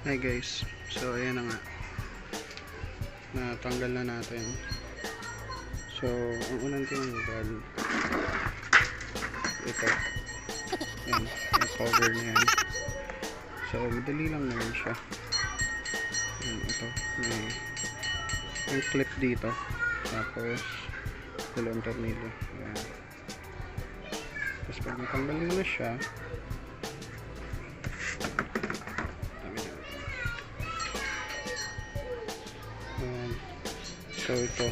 Hi guys, so ayan na nga, natanggal na natin. So ang unang tinanggal, ito, yan, yung cover na yan. So madali lang naman siya. Yan, ito, may yung clip dito, tapos dalawang tornilyo. Yan. Tapos pag natanggal mo na siya, so ito,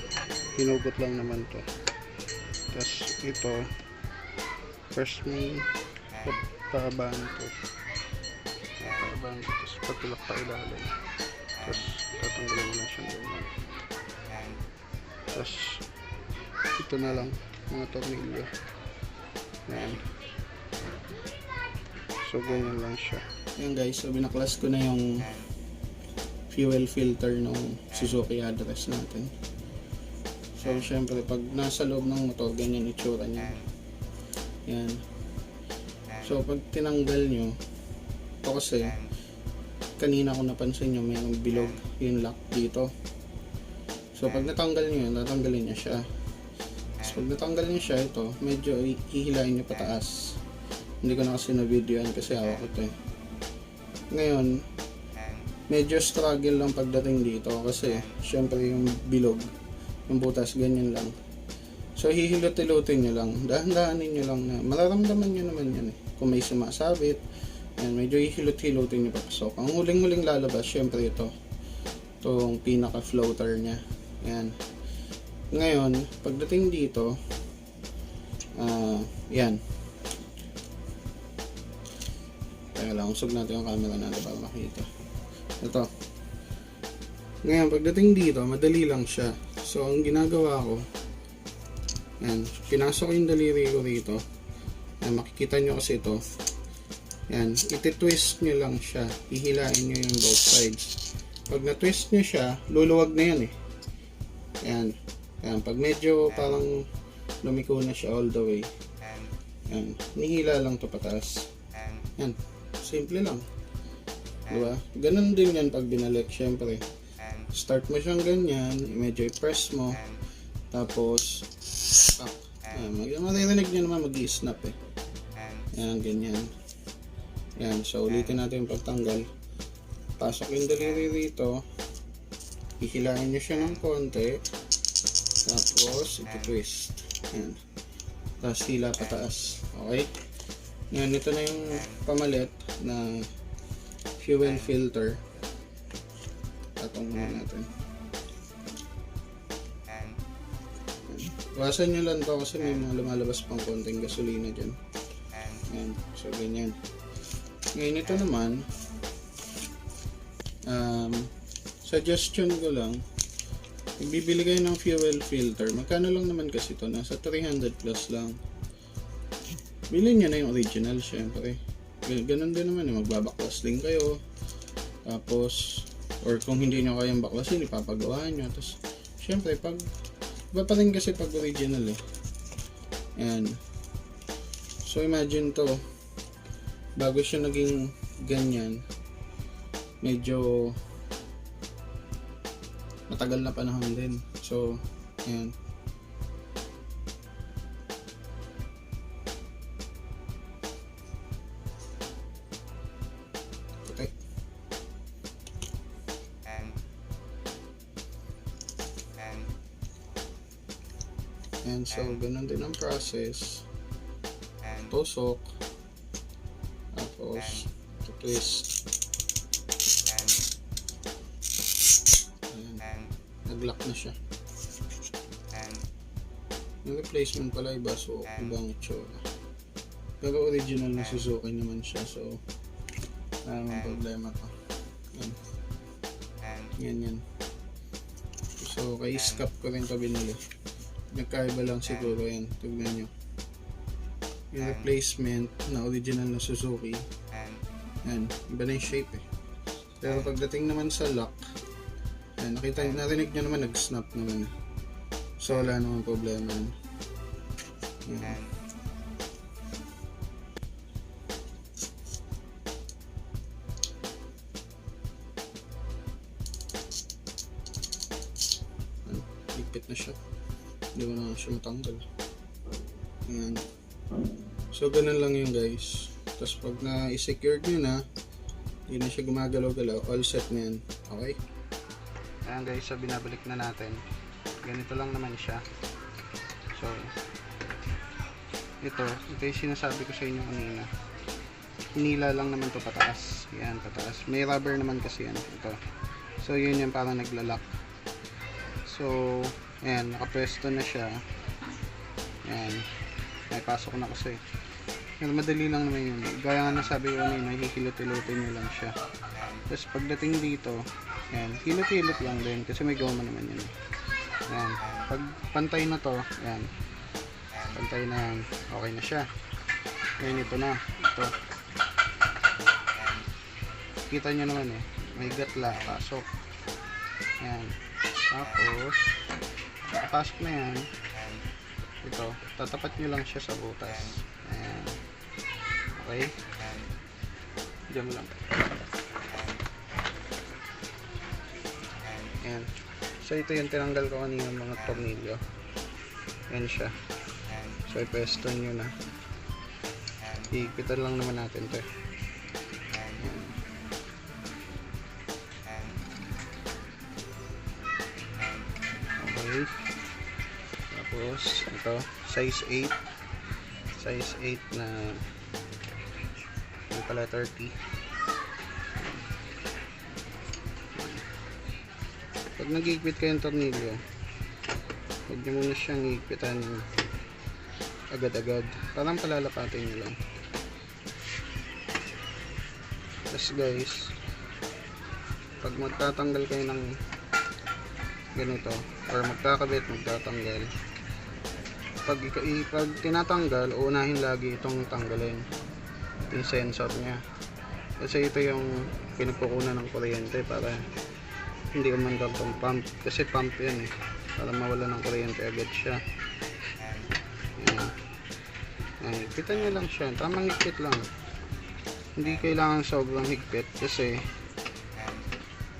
hinugot lang naman to. Tapos ito, first may patabaan to. Patabaan to. Tapos patulak pa ilalim. Tapos tatanggalin mo na siyang ganyan. Tapos ito na lang, mga tornilyo. Ayan. So ganyan lang siya. Ayan guys, so binaklas ko na yung fuel filter ng Suzuki Address natin. So syempre pag nasa loob ng motor, ganyan itsura niya. Yan. So pag tinanggal nyo, ito kasi kanina ko napansin nyo may bilog yung lock dito. So pag natanggal nyo yun, natanggalin niya siya. So pag natanggal nyo siya, ito medyo hihilain nyo pataas. Hindi ko na kasi na-videoan kasi hawak ko ito eh. Ngayon medyo struggle lang pagdating dito kasi syempre yung bilog, yung butas, ganyan lang. So hihilot-hilutin nyo lang, dahan-dahanin nyo lang na mararamdaman nyo naman yan eh. Kung may sumasabit, yan, medyo hihilot-hilutin nyo papasok. Ang huling-huling lalabas, syempre itong pinaka-floater nya. Yan. Ngayon, pagdating dito, yan. Kaya lang, usog natin yung camera natin para makita. Ito. Ngayon, pagdating dito, madali lang siya. So, ang ginagawa ko, yan, pinasok yung daliri ko dito. Yan, makikita nyo kasi ito. Yan, iti-twist nyo lang siya. Hihilain nyo yung both sides. Pag na-twist nyo siya, luluwag na yan eh. Yan. Yan, pag medyo parang lumiko na siya all the way. Yan, nihila lang to pataas. Yan, simple lang. Diba? Ganun din yan pag binalik, syempre. Start mo siyang ganyan, medyo i-press mo, tapos maririnig nyo naman mag-i-snap eh. Yan, ganyan. Yan, so ulitin natin yung pagtanggal. Pasok yung daliri rito, hihilain nyo siya ng konti, tapos ito-twist. Yan. Tapos hila pataas. Okay? Yan, ito na yung pamalit na fuel filter. Tatong muna natin. Iwasan nyo lang to kasi may mga lumalabas pang konting gasolina dyan. Ayan. So ganyan. Ngayon ito naman, suggestion ko lang, bibili kayo ng fuel filter. Magkano lang naman kasi ito? Nasa 300 plus lang. Bilhin nyo na yung original syempre. Ganun din naman, magbabaklas din kayo. Tapos, or kung hindi nyo kayang baklasin, ipapagawa nyo. Tapos, syempre, iba pa rin kasi pag original eh. Yan. So, imagine to, bago siya naging ganyan, medyo matagal na panahon din. So, yan. And so, ganun din ang process. Tusok. Tapos, twist. Ayan. Nag-lock na siya. Yung replacement pala iba, so ibang itsura. Pero original na Suzuki naman siya, so wala namang problema to. Yan. So, kay scap ko rin ito binili. Nagkaiba lang siguro yan. Tignan nyo. Yung replacement na original na Suzuki. Yan. Iba na yung shape eh. Pero pagdating naman sa lock, yan, narinig nyo naman nag-snap naman. So wala naman problema. Yan. Hindi mo na siya matanggal. Ayan. So ganun lang yun guys. Tapos pag na-secure nyo na, hindi na siya gumagalaw-galaw, all set na yan. Okay? Ayan guys, so binabalik na natin. Ganito lang naman siya. So ito yung sinasabi ko sa inyo kanina. Hinila lang naman to pataas. Yan, pataas. May rubber naman kasi yan. Ito. So yun yung parang naglalak. So ayan, nakapwesto na siya. Ayan, may pasok na kasi. Pero madali lang naman yun. Gaya nga nasabi ko kanina, hihilot-hilotin nyo lang siya. Tapos pagdating dito, ayan, hilot-hilot lang din kasi may goma naman yun. Ayan, pag pantay na to, ayan, pantay na yan, okay na siya. Ayan, ito na, ito. Kita nyo naman eh, may gatla, pasok. Ayan, tapos pasok na yan. Ito, tatapat nyo lang siya sa butas. Ayan, okay, diyan mo lang. Ayan, so ito yung tinanggal ko kanina mga tornilyo. Ayan siya. So ipesto nyo na. Iipitan lang naman natin ito. Okay. Tapos ito, size 8. Size 8 na yung pala 30. Pag nag-iigpit kayong tornilyo, huwag nyo muna siyang iigpitan agad-agad. Parang palalapatin nyo lang. Tapos guys, pag magtatanggal kayo ng ganito, or magtatanggal, pag tinatanggal, uunahin lagi itong tanggalin, yung sensor nya. Kasi ito yung pinagkukunan ng kuryente para hindi umandar tong pump. Kasi pump yan eh, para mawala ng kuryente agad siya. Ayan. Ayan, higpitan nyo lang siya, tamang higpit lang. Hindi kailangan sobrang higpit kasi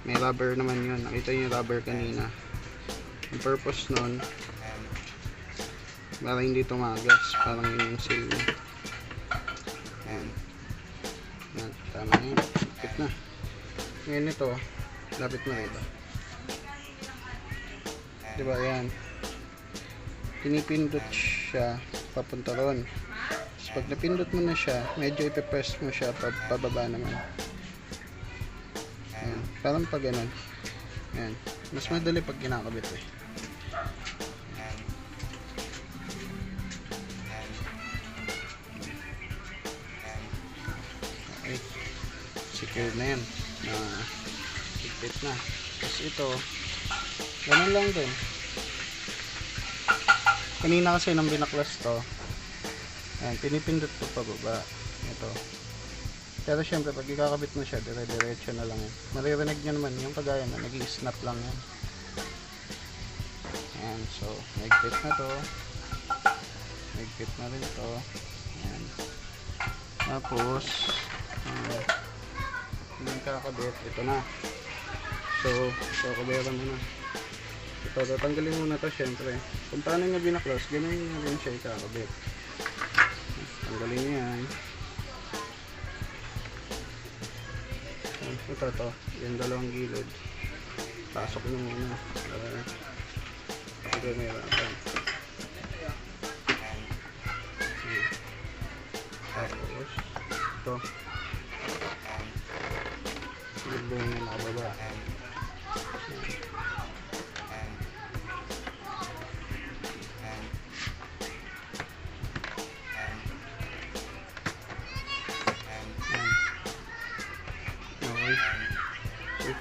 may rubber naman yun. Nakita nyo yung rubber kanina. Ang purpose nun, para hindi tumagas, parang yun yung seal niya. Ayan. Ayan, tama na yun, higpit na. Ngayon ito, lapit mo rito. Diba yan, pinipindot siya papunta ron. Tapos pag napindot mo na siya, medyo ipipress mo siya pababa naman. Ayan, parang pag ganun. Ayan, mas madali pag kinakabit eh. Okay, secure na yan, na higpit na. Tapos ito, ganun lang din. Kanina kasi nang binaklas to, ayan, pinipindot ko pababa. Ito. Pero syempre pag ikakabit mo siya, dire-diretso na lang yan. Maririnig nyo naman yung kagaya na nag-i-snap lang yan. Ayan, so nag-fit na to, nag-fit na rin to. Ayan. Tapos yung kakabit, ito na. So kabera mo na. Ito, tatanggalin muna to syempre. Kung paano nyo binaklas, ganun nyo rin siya ikakabit. Tanggalin nyo yan. Ito to, yung dalawang gilid. Pasok nyo muna. Ito may hirapan. Tapos, ito. Gilid nyo nakababa.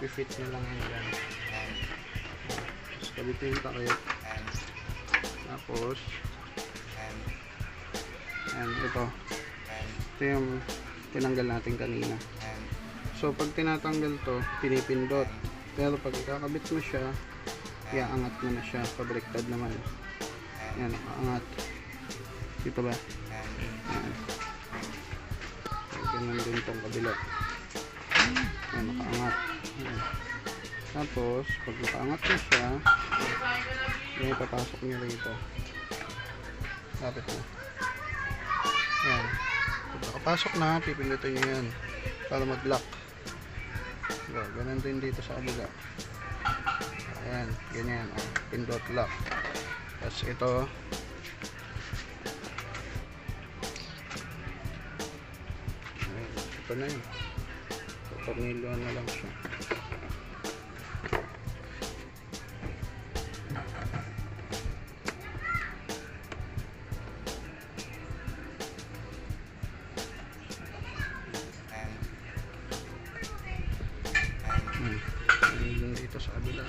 I-fit nyo lang yan dyan. Tapos kabitin yung takip. Tapos ayan, ito yung tinanggal natin kanina. So pag tinatanggal to, pinipindot. Pero pag ikakabit mo siya, iaangat mo na siya, pabaliktad naman. Ayan, aangat dito ba? Ayan. So, ganun din tong kabila. Ayan, nakaangat. Ayan. Tapos pag nakaangat na siya, Yan, ipapasok nyo rito. Lapit na. Yan. Pag nakapasok na, pipindutin nyo yan para mag-lock. So, ganun din dito sa kabila. Ayan, ganyan. Oh, pindot lock. Tapos ito, ayan, ito na yun. Tornilyoan na lang siya. Yung dito sa kabila.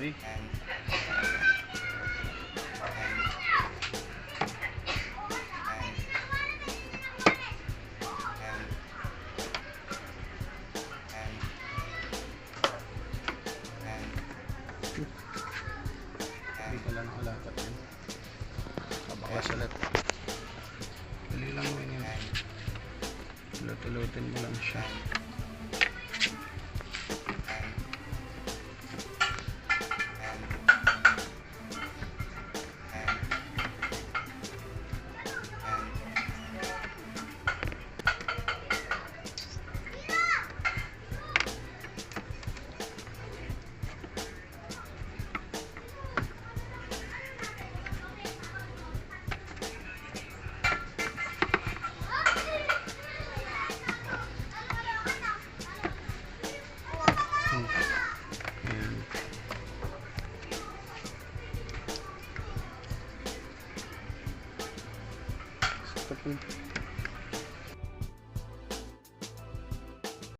Okay. Dito lang nakalapat yan. Kabaklas ulit. Dali lang mo yan. Lut-lutin mo lang siya. Ayan.